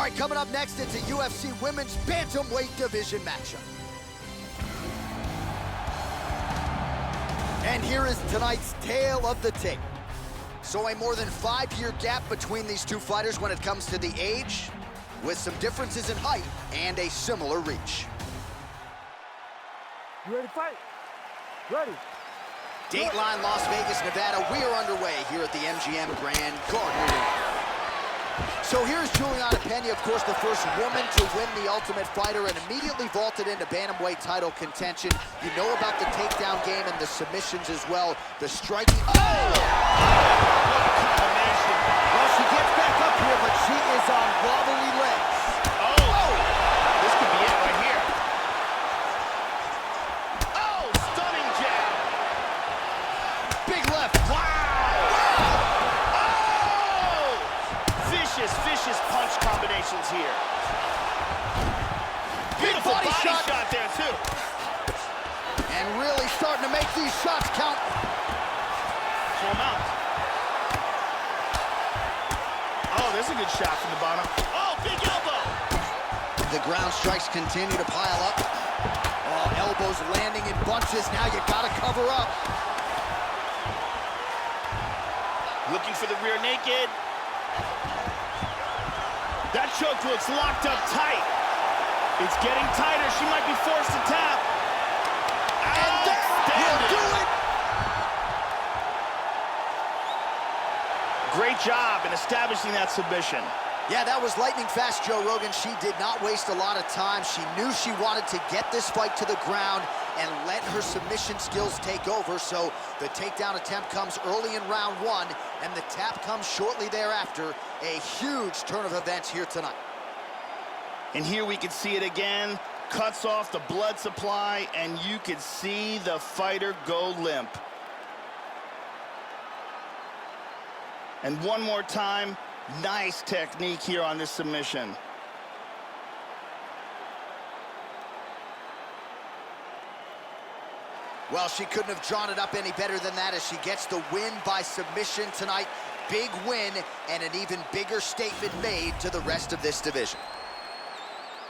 right, coming up next, it's a UFC Women's Bantamweight division matchup. And here is tonight's tale of the tape. So a more than 5-year gap between these two fighters when it comes to the age, with some differences in height and a similar reach. You ready to fight? Ready. Dateline, Las Vegas, Nevada. We are underway here at the MGM Grand Garden. So here's Juliana Pena, of course, the first woman to win the Ultimate Fighter and immediately vaulted into Bantamweight title contention. You know about the takedown game and the submissions as well. The striking. Oh! Well, she gets back up here, but she is on wobbly legs. Oh! This could be it right here. Oh, stunning jab. Big left. Wow! Vicious punch combinations here. Beautiful body shot there, too. And really starting to make these shots count. Full mount. Oh, there's a good shot from the bottom. Oh, big elbow. The ground strikes continue to pile up. Oh, elbows landing in bunches. Now you gotta cover up. Looking for the rear naked. That choke looks locked up tight. It's getting tighter. She might be forced to tap. And that will do it. Great job in establishing that submission. Yeah, that was lightning fast, Joe Rogan. She did not waste a lot of time. She knew she wanted to get this fight to the ground and let her submission skills take over. So the takedown attempt comes early in round 1, and the tap comes shortly thereafter. A huge turn of events here tonight. And here we can see it again. Cuts off the blood supply, and you can see the fighter go limp. And one more time, nice technique here on this submission. Well, she couldn't have drawn it up any better than that as she gets the win by submission tonight. Big win and an even bigger statement made to the rest of this division.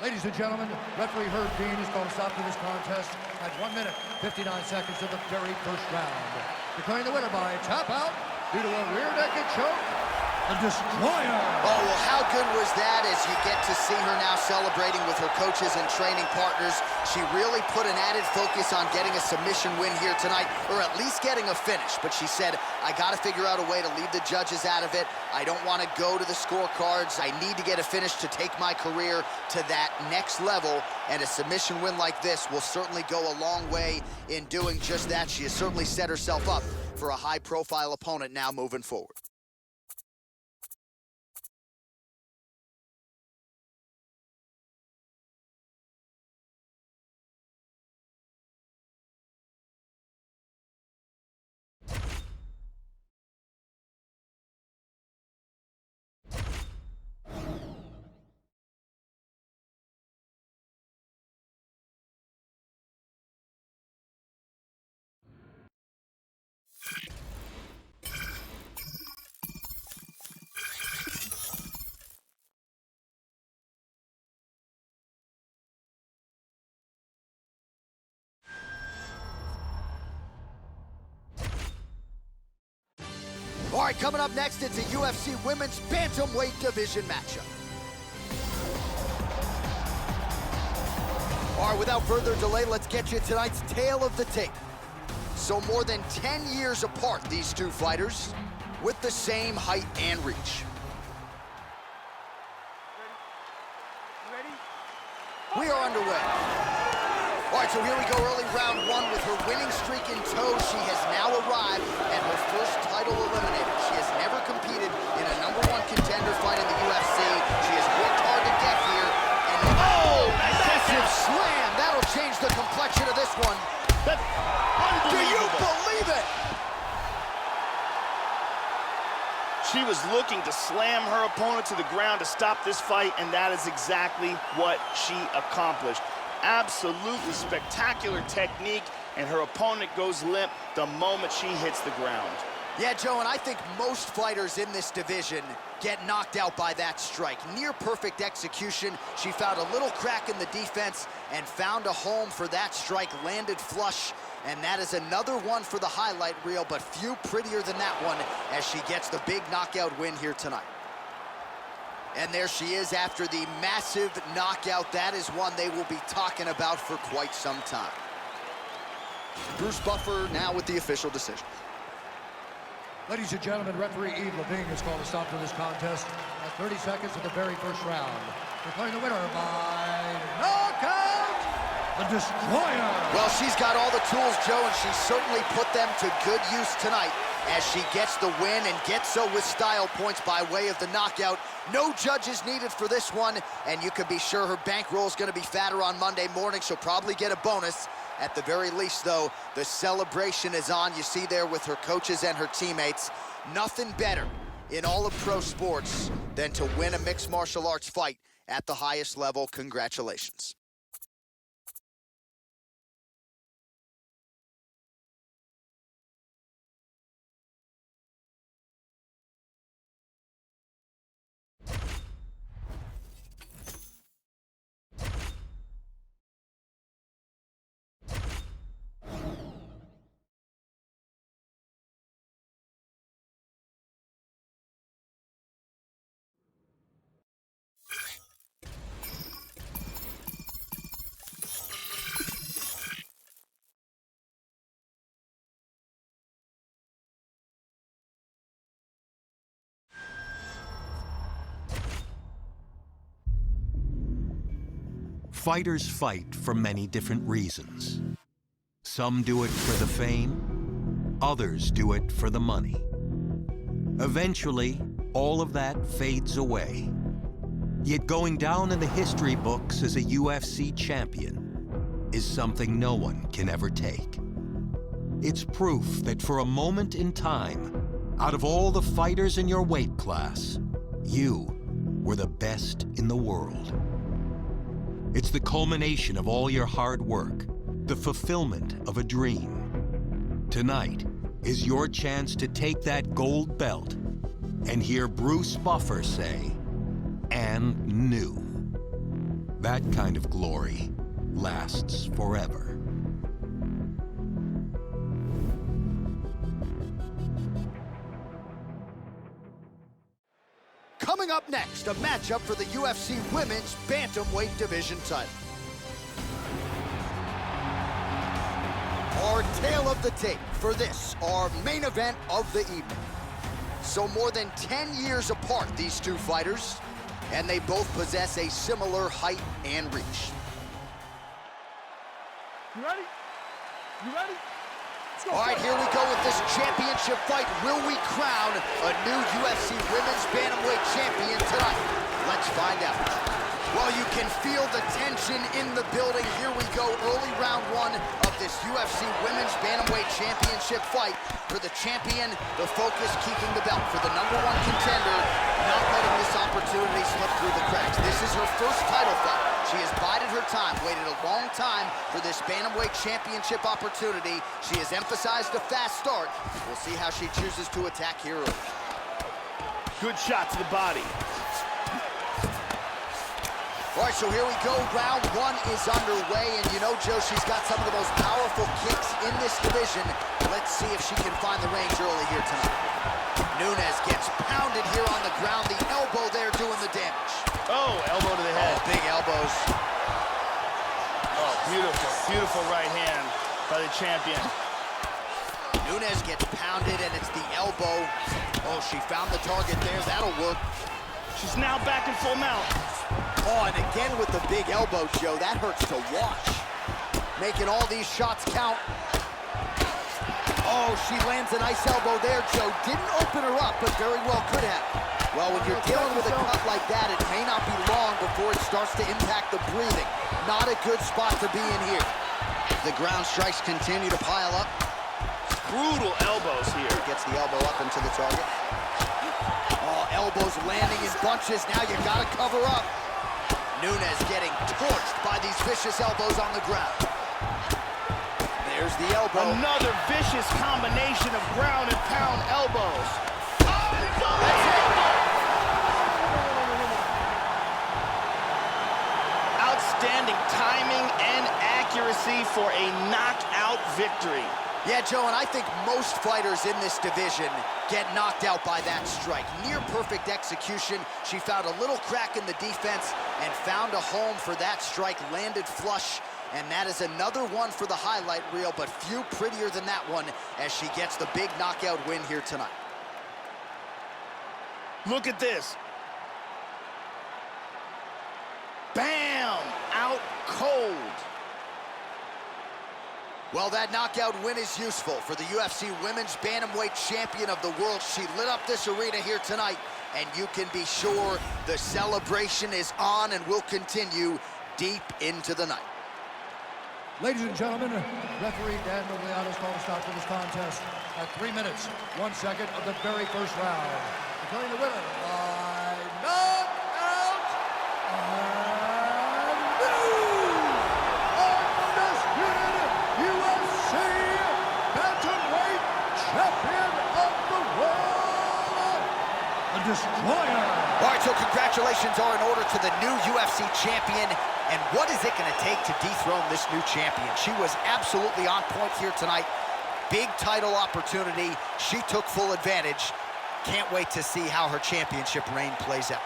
Ladies and gentlemen, referee Herb Dean is going to stop to this contest at 1 minute, 59 seconds of the very first round. Declaring the winner by tap out due to a rear naked choke, the Destroyer. Oh, well, how good was that as you get to see her now celebrating with her coaches and training partners. She really put an added focus on getting a submission win here tonight, or at least getting a finish. But she said, I got to figure out a way to leave the judges out of it. I don't want to go to the scorecards. I need to get a finish to take my career to that next level. And a submission win like this will certainly go a long way in doing just that. She has certainly set herself up for a high-profile opponent now moving forward. All right, coming up next, it's a UFC Women's Bantamweight division matchup. All right, without further delay, let's get you tonight's tale of the tape. So more than 10 years apart, these two fighters, with the same height and reach. Ready? We are underway. All right, so here we go, early round 1 with her winning streak in tow. She has now arrived at her first title eliminator. She has never competed in a #1 contender fight in the UFC. She has worked hard to get here. And massive slam. That'll change the complexion of this one. That's unbelievable. Do you believe it? She was looking to slam her opponent to the ground to stop this fight, and that is exactly what she accomplished. Absolutely spectacular technique, and her opponent goes limp the moment she hits the ground. Yeah, Joe, and I think most fighters in this division get knocked out by that strike. Near perfect execution. She found a little crack in the defense and found a home for that strike, landed flush, and that is another one for the highlight reel, but few prettier than that one as she gets the big knockout win here tonight. And there she is after the massive knockout. That is one they will be talking about for quite some time. Bruce Buffer now with the official decision. Ladies and gentlemen, referee Yves Levine has called a stop to this contest at 30 seconds of the very first round. Declaring the winner by knockout, the Destroyer. Well, she's got all the tools, Joe, and she certainly put them to good use tonight as she gets the win and gets so with style points by way of the knockout. No judges needed for this one, and you can be sure her bankroll is going to be fatter on Monday morning. She'll probably get a bonus. At the very least, though, the celebration is on. You see there with her coaches and her teammates. Nothing better in all of pro sports than to win a mixed martial arts fight at the highest level. Congratulations. Fighters fight for many different reasons. Some do it for the fame, others do it for the money. Eventually, all of that fades away. Yet going down in the history books as a UFC champion is something no one can ever take. It's proof that for a moment in time, out of all the fighters in your weight class, you were the best in the world. It's the culmination of all your hard work, the fulfillment of a dream. Tonight is your chance to take that gold belt and hear Bruce Buffer say, "and new." That kind of glory lasts forever. Coming up next, a matchup for the UFC Women's Bantamweight Division title. Our tale of the tape for this, our main event of the evening. So more than 10 years apart, these two fighters, and they both possess a similar height and reach. You ready? You ready? All right, here we go with this championship fight. Will we crown a new UFC Women's Bantamweight champion tonight? Let's find out. Well, you can feel the tension in the building. Here we go, early round one of this UFC Women's Bantamweight Championship fight. For the champion, the focus keeping the belt. For the #1 contender, not letting this opportunity slip through the cracks. This is her first title fight. She has bided her time, waited a long time for this Bantamweight Championship opportunity. She has emphasized a fast start. We'll see how she chooses to attack here early. Good shot to the body. All right, so here we go. Round one is underway, and you know, Joe, she's got some of the most powerful kicks in this division. Let's see if she can find the range early here tonight. Nunes gets pounded here on the ground. The elbow there doing the damage. Oh, elbow to the head. Oh, big elbows. Oh, beautiful, beautiful right hand by the champion. Nunes gets pounded, and it's the elbow. Oh, she found the target there. That'll work. She's now back in full mount. Oh, and again with the big elbow, Joe. That hurts to watch. Making all these shots count. Oh, she lands a nice elbow there, Joe. Didn't open her up, but very well could have. Well, when you're dealing with a cut like that, it may not be long before it starts to impact the breathing. Not a good spot to be in here. The ground strikes continue to pile up. Brutal elbows here. Gets the elbow up into the target. Oh, elbows landing in bunches. Now you gotta cover up. Nunes getting torched by these vicious elbows on the ground. There's the elbow. Another vicious combination of ground and pound elbows. Outstanding timing and accuracy for a knockout victory. Yeah, Joe, and I think most fighters in this division get knocked out by that strike. Near perfect execution. She found a little crack in the defense and found a home for that strike, landed flush, and that is another one for the highlight reel, but few prettier than that one as she gets the big knockout win here tonight. Look at this. Bam! Out cold. Well, that knockout win is useful for the UFC Women's Bantamweight Champion of the World. She lit up this arena here tonight, and you can be sure the celebration is on and will continue deep into the night. Ladies and gentlemen, referee Dan Migliano's called a stop to this contest at 3 minutes, 1 second of the very first round. Declaring the winner by knockout and undisputed UFC Bantamweight Champion of the World, the Destroyer. All right, so congratulations are in order to the new UFC champion. And what is it going to take to dethrone this new champion? She was absolutely on point here tonight. Big title opportunity. She took full advantage. Can't wait to see how her championship reign plays out.